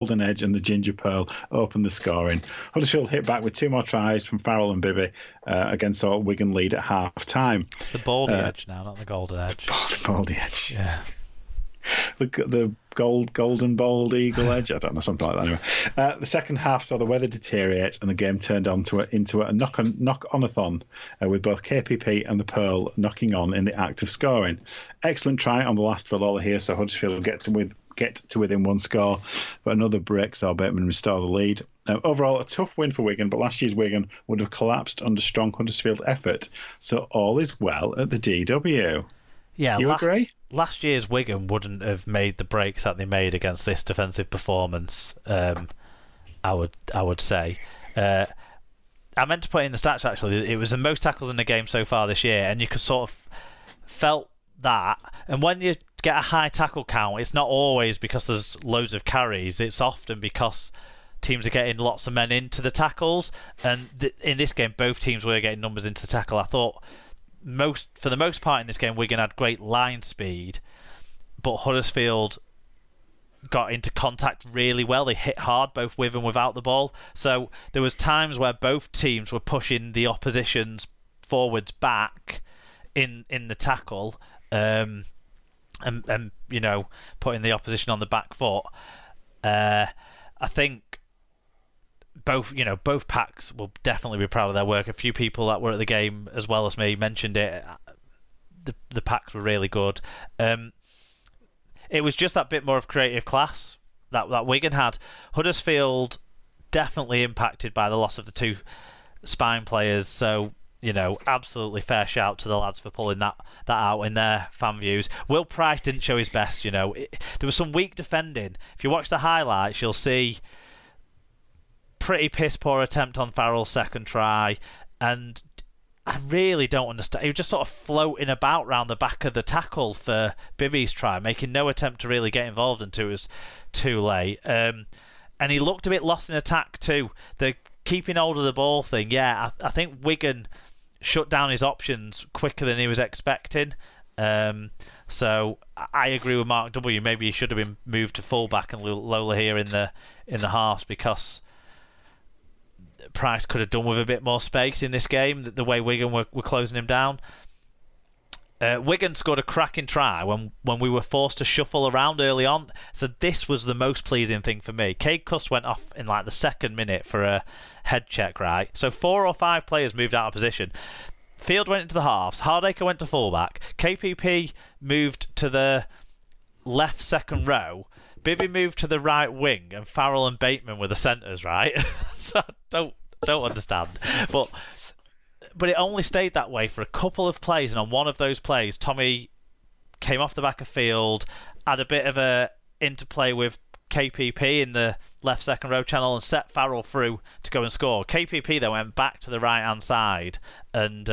Golden Edge and the Ginger Pearl opened the scoring. Huddersfield hit back with 2 more tries from Farrell and Bibby against our Wigan lead at half-time. It's the Baldy Edge now, not the Golden Edge. Baldy Edge. Yeah. The golden bald eagle edge. I don't know, something like that. Anyway, the second half saw the weather deteriorate and the game turned into a knock-on-a-thon with both KPP and the Pearl knocking on in the act of scoring. Excellent try on the last for Lola here, so Huddersfield get to within 1 score, but another break saw Bateman restore the lead. Overall, a tough win for Wigan, but last year's Wigan would have collapsed under strong Huddersfield effort, so all is well at the DW. Yeah, do you agree? Last year's Wigan wouldn't have made the breaks that they made against this defensive performance. I would say. I meant to put in the stats actually. It was the most tackles in the game so far this year, and you could sort of felt that. And when you get a high tackle count, it's not always because there's loads of carries. It's often because teams are getting lots of men into the tackles. And in this game, both teams were getting numbers into the tackle. I thought for the most part in this game, Wigan had great line speed, but Huddersfield got into contact really well. They hit hard both with and without the ball. So there was times where both teams were pushing the opposition's forwards back in the tackle, and you know, putting the opposition on the back foot. I think both packs will definitely be proud of their work. A few people that were at the game as well as me mentioned it. The packs were really good. It was just that bit more of creative class that Wigan had. Huddersfield definitely impacted by the loss of the 2 spine players. So, you know, absolutely fair shout to the lads for pulling that out in their fan views. Will Price didn't show his best, you know. There was some weak defending. If you watch the highlights, you'll see pretty piss poor attempt on Farrell's second try, and I really don't understand. He was just sort of floating about round the back of the tackle for Bibby's try, making no attempt to really get involved until it was too late. And he looked a bit lost in attack too. The keeping hold of the ball thing, yeah, I think Wigan shut down his options quicker than he was expecting. So I agree with Mark W. Maybe he should have been moved to fullback and Lola here in the halves, because Price could have done with a bit more space in this game, the way Wigan were closing him down. Wigan scored a cracking try when we were forced to shuffle around early on. So this was the most pleasing thing for me. Cade Cust went off in like the second minute for a head check, right? So 4 or 5 players moved out of position. Field went into the halves. Hardacre went to fullback. KPP moved to the left second row. Bibby moved to the right wing, and Farrell and Bateman were the centres, right? So I don't understand. But it only stayed that way for a couple of plays, and on one of those plays, Tommy came off the back of field, had a bit of a interplay with KPP in the left second row channel, and set Farrell through to go and score. KPP then went back to the right hand side, and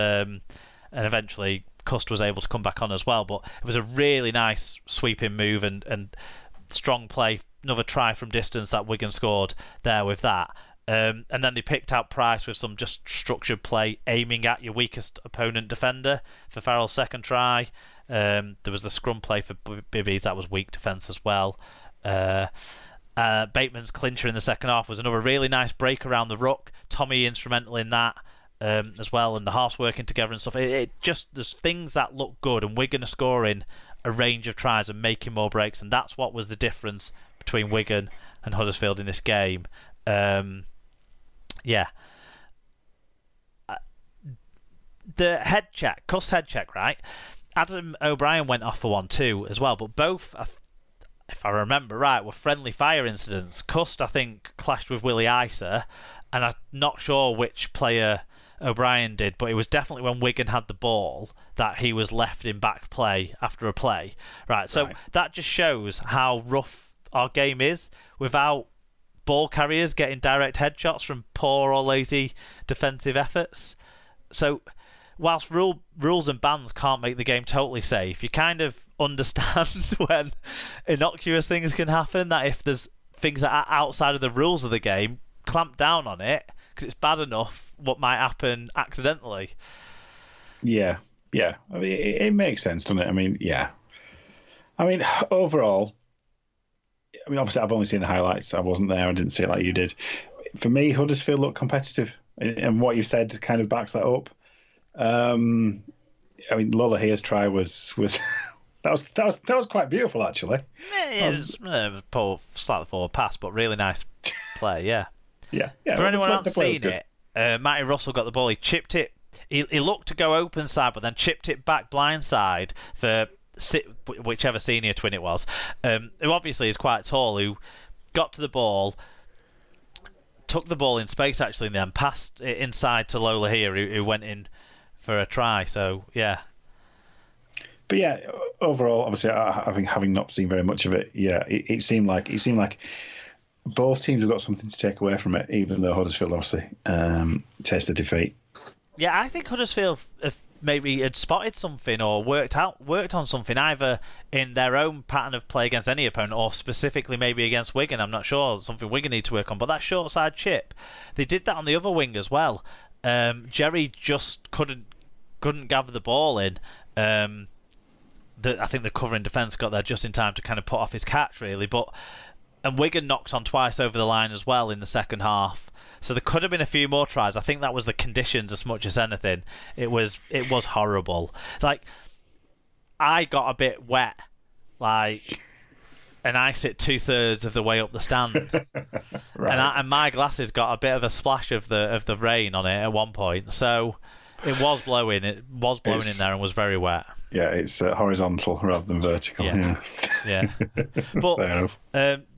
eventually Cust was able to come back on as well. But it was a really nice sweeping move and strong play. Another try from distance that Wigan scored there with that. And then they picked out Price with some just structured play, aiming at your weakest opponent defender for Farrell's second try. There was the scrum play for Bibby's, that was weak defence as well. Bateman's clincher in the second half was another really nice break around the ruck. Tommy instrumental in that as well, and the halves working together and stuff. It just, there's things that look good, and Wigan are scoring a range of tries and making more breaks, and that's what was the difference between Wigan and Huddersfield in this game. Yeah. The head check, Cust's head check, right? Adam O'Brien went off for one too as well, but both, if I remember right, were friendly fire incidents. Cust, I think, clashed with Willie Isa, and I'm not sure which player O'Brien did, but it was definitely when Wigan had the ball that he was left in back play after a play. Right, so that just shows how rough our game is without ball carriers getting direct headshots from poor or lazy defensive efforts. So whilst rules and bans can't make the game totally safe, you kind of understand when innocuous things can happen, that if there's things that are outside of the rules of the game, clamp down on it, because it's bad enough what might happen accidentally. Yeah. I mean, it makes sense, doesn't it? I mean, yeah. I mean, overall, I mean, obviously, I've only seen the highlights. I wasn't there. I didn't see it like you did. For me, Huddersfield looked competitive, and what you said kind of backs that up. I mean, Lola Here's try was that was quite beautiful, actually. It was poor, slightly forward pass, but really nice play. Yeah. Yeah. For anyone else seen good. it, Matty Russell got the ball. He chipped it. He looked to go open side, but then chipped it back blind side for whichever senior twin it was, who obviously is quite tall, who got to the ball, took the ball in space actually, and then passed it inside to Lola here, who went in for a try. So yeah. But yeah, overall, obviously, having not seen very much of it, yeah, it seemed like both teams have got something to take away from it, even though Huddersfield obviously tasted defeat. Yeah, I think Huddersfield maybe had spotted something or worked on something, either in their own pattern of play against any opponent or specifically maybe against Wigan. I'm not sure, something Wigan need to work on. But that short side chip, they did that on the other wing as well. Jerry just couldn't gather the ball in. I think the covering defence got there just in time to kind of put off his catch, really. And Wigan knocked on twice over the line as well in the second half. So there could have been a few more tries. I think that was the conditions as much as anything. It was horrible. Like, I got a bit wet, and I sit 2/3 of the way up the stand, right. and my glasses got a bit of a splash of the rain on it at one point. So it was blowing. It was blowing in there and was very wet. Yeah, it's horizontal rather than vertical. Yeah. But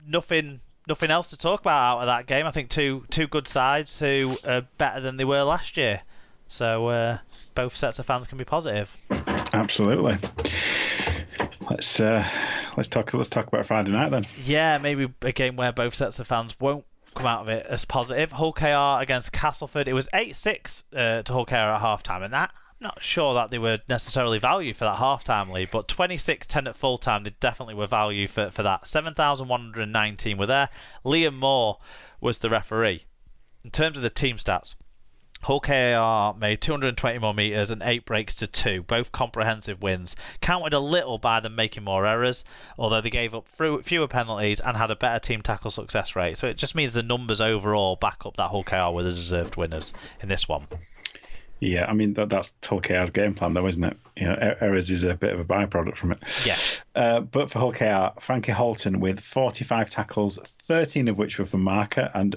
nothing else to talk about out of that game. I think two good sides who are better than they were last year. So both sets of fans can be positive. Absolutely. Let's talk about Friday night then. Yeah, maybe a game where both sets of fans won't come out of it as positive. Hull KR against Castleford. It was 8-6 to Hull KR at half-time, and that I'm not sure that they were necessarily value for that half-time lead, but 26-10 at full-time, they definitely were value for that. 7,119 were there. Liam Moore was the referee. In terms of the team stats, Hull KR made 220 more metres and 8 breaks to 2, both comprehensive wins. Counted a little by them making more errors, although they gave up fewer penalties and had a better team tackle success rate. So it just means the numbers overall back up that Hull KR were the deserved winners in this one. Yeah, I mean, that's Hull KR's game plan, though, isn't it? Errors is a bit of a byproduct from it. Yeah. But for Hull KR, Frankie Holton with 45 tackles, 13 of which were for marker, and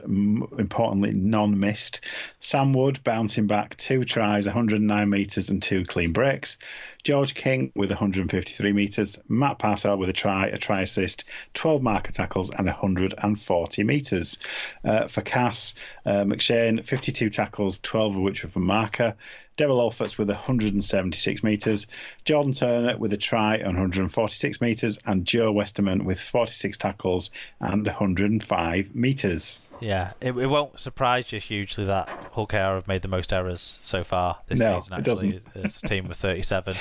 importantly, none missed. Sam Wood bouncing back 2 tries, 109 metres and 2 clean breaks. George King with 153 metres. Matt Parsell with a try assist, 12 marker tackles and 140 metres. For Cass, McShane, 52 tackles, 12 of which were for marker. Daryl Alforts with 176 metres, Jordan Turner with a try and 146 metres, and Joe Westerman with 46 tackles and 105 metres. Yeah, it won't surprise you hugely that Hull KR have made the most errors so far this season. Actually, it doesn't. It's a team with 37.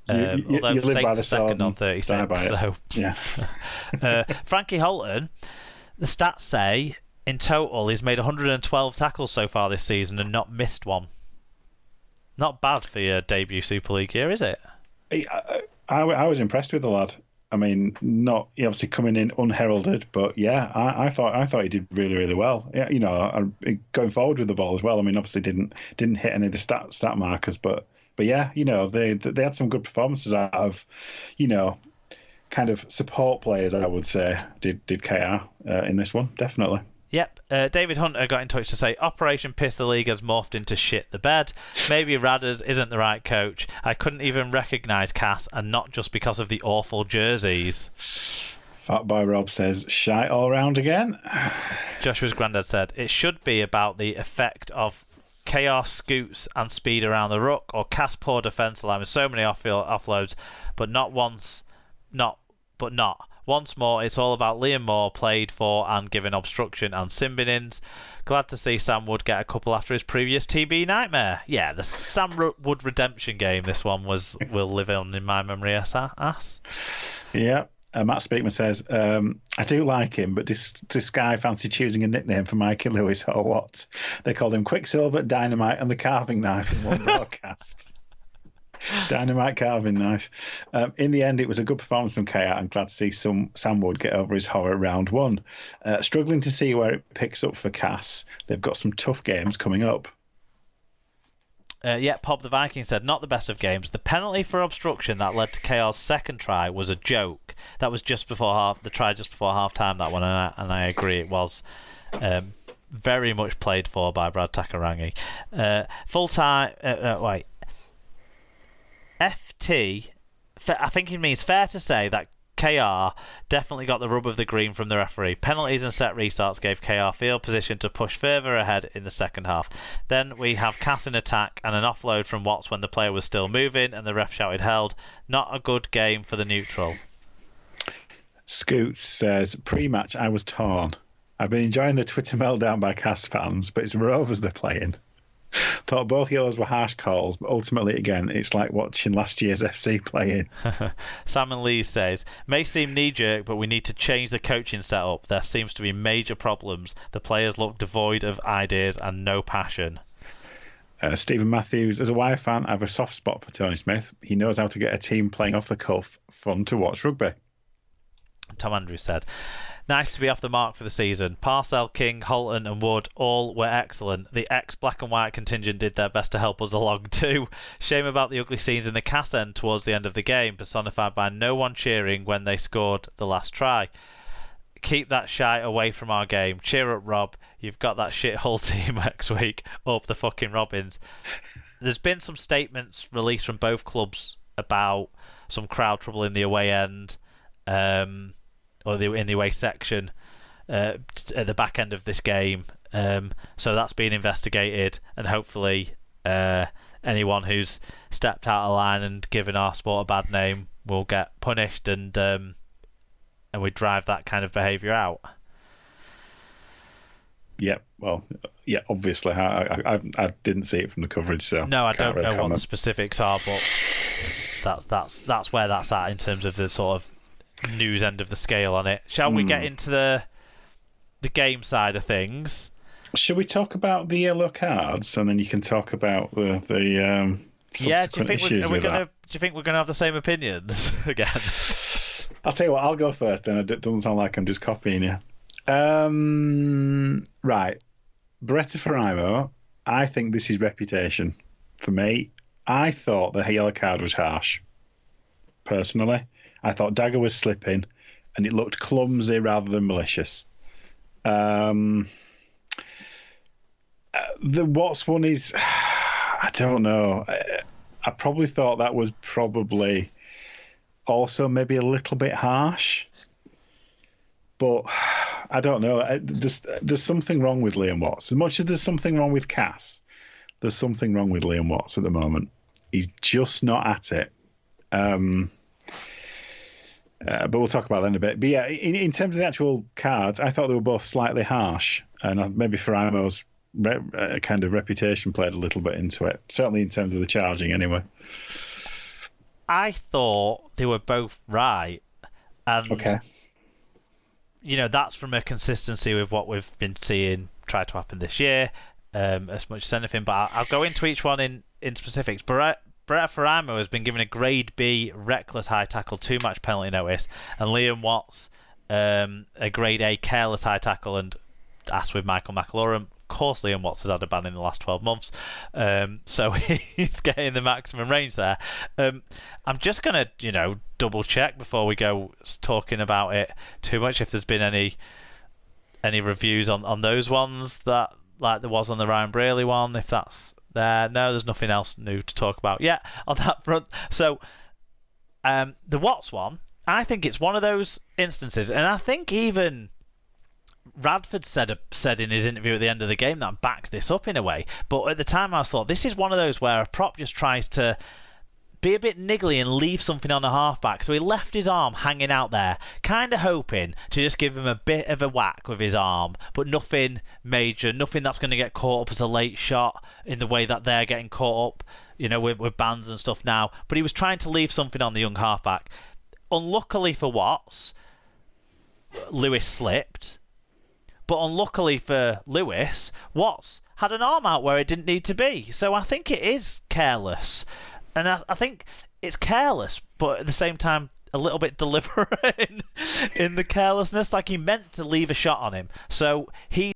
You live by the second on 36. So. Yeah. Frankie Holton, the stats say in total he's made 112 tackles so far this season and not missed one. Not bad for your debut Super League year, is it? I was impressed with the lad. I mean, not obviously coming in unheralded, but yeah, I thought he did really, really well. Yeah, going forward with the ball as well. I mean, obviously didn't hit any of the stat markers, but yeah, they had some good performances out of, kind of support players. I would say did KR in this one, definitely. Yep, David Hunter got in touch to say Operation Piss the League has morphed into shit the bed. Maybe Radders isn't the right coach. I couldn't even recognise Cass, and not just because of the awful jerseys. Fat Boy Rob says, shite all round again. Joshua's granddad said, it should be about the effect of KR scoots and speed around the ruck, or Cass poor defence line with so many offloads, but not. Once more, it's all about Liam Moore played for and given obstruction and sin-binings. Glad to see Sam Wood get a couple after his previous TB nightmare. Yeah, the Sam Wood redemption game, this one will live on in my memory ass. Yeah. Matt Speakman says, I do like him, but this guy fancy choosing a nickname for Mikey Lewis or what? They called him Quicksilver, Dynamite and the Carving Knife in one broadcast. Dynamite carving knife. In the end, it was a good performance from KR. I'm glad to see Sam Wood get over his horror round one. Struggling to see where it picks up for Cass. They've got some tough games coming up. Pop the Viking said, not the best of games. The penalty for obstruction that led to KR's second try was a joke. That was just before the try just before half time, that one, and I agree it was very much played for by Brad Takarangi. Full time, wait. FT, I think it means fair to say that KR definitely got the rub of the green from the referee. Penalties and set restarts gave KR field position to push further ahead in the second half. Then we have Cass in attack and an offload from Watts when the player was still moving and the ref shouted held. Not a good game for the neutral. Scoots says, pre-match I was torn. I've been enjoying the Twitter meltdown by Cass fans, but it's Rovers they're playing. Thought both yellows were harsh calls, but ultimately, again, it's like watching last year's FC playing. Salmon Lee says, may seem knee-jerk, but we need to change the coaching setup. There seems to be major problems. The players look devoid of ideas and no passion. Stephen Matthews, as a Wire fan, I have a soft spot for Tony Smith. He knows how to get a team playing off the cuff fun to watch rugby. Tom Andrews said, nice to be off the mark for the season. Parcell, King, Holton and Wood all were excellent. The ex-black and white contingent did their best to help us along too. Shame about the ugly scenes in the Cass end towards the end of the game, personified by no one cheering when they scored the last try. Keep that shite away from our game. Cheer up, Rob. You've got that shithole team next week. Up the fucking Robins. There's been some statements released from both clubs about some crowd trouble in the away end. Or in the away section at the back end of this game. So that's being investigated, and hopefully anyone who's stepped out of line and given our sport a bad name will get punished, and we drive that kind of behaviour out. Yeah, well, yeah, obviously. I didn't see it from the coverage, so no, I don't know what the specifics are, but that's where that's at in terms of the sort of news end of the scale on it. Shall we get into the game side of things? Shall we talk about the yellow cards, and then you can talk about the subsequent issues with that? Do you think we're going to have the same opinions again? I'll tell you what, I'll go first then. It doesn't sound like I'm just copying you. Right. Beretta Faraimo, I think this is reputation for me. I thought the yellow card was harsh, personally. I thought Dagger was slipping, and it looked clumsy rather than malicious. The Watts one is, I don't know. I probably thought that was probably also maybe a little bit harsh, but I don't know. There's something wrong with Liam Watts. As much as there's something wrong with Cass, there's something wrong with Liam Watts at the moment. He's just not at it. But we'll talk about that in a bit. But yeah, in terms of the actual cards, I thought they were both slightly harsh, and maybe Faraimo's kind of reputation played a little bit into it. Certainly in terms of the charging, anyway. I thought they were both right, and okay. You know, that's from a consistency with what we've been seeing try to happen this year, as much as anything. But I'll go into each one in specifics. Beretta Faraimo has been given a grade B reckless high tackle 2-match penalty notice, and Liam Watts a grade A careless high tackle, and as with Michael McAlorum, of course Liam Watts has had a ban in the last 12 months, so he's getting the maximum range there. I'm just going to double check before we go talking about it too much if there's been any reviews on those ones that like there was on the Ryan Braley one, if that's there. No, there's nothing else new to talk about yet on that front. So the Watts one, I think it's one of those instances, and I think even Radford said in his interview at the end of the game that backs this up in a way. But at the time I thought this is one of those where a prop just tries to be a bit niggly and leave something on a halfback. So he left his arm hanging out there, kind of hoping to just give him a bit of a whack with his arm, but nothing major, nothing that's going to get caught up as a late shot in the way that they're getting caught up, with bans and stuff now. But he was trying to leave something on the young halfback. Unluckily for Watts, Lewis slipped. But unluckily for Lewis, Watts had an arm out where it didn't need to be. So I think it is careless. and I think it's careless, but at the same time a little bit deliberate in the carelessness. Like, he meant to leave a shot on him, so he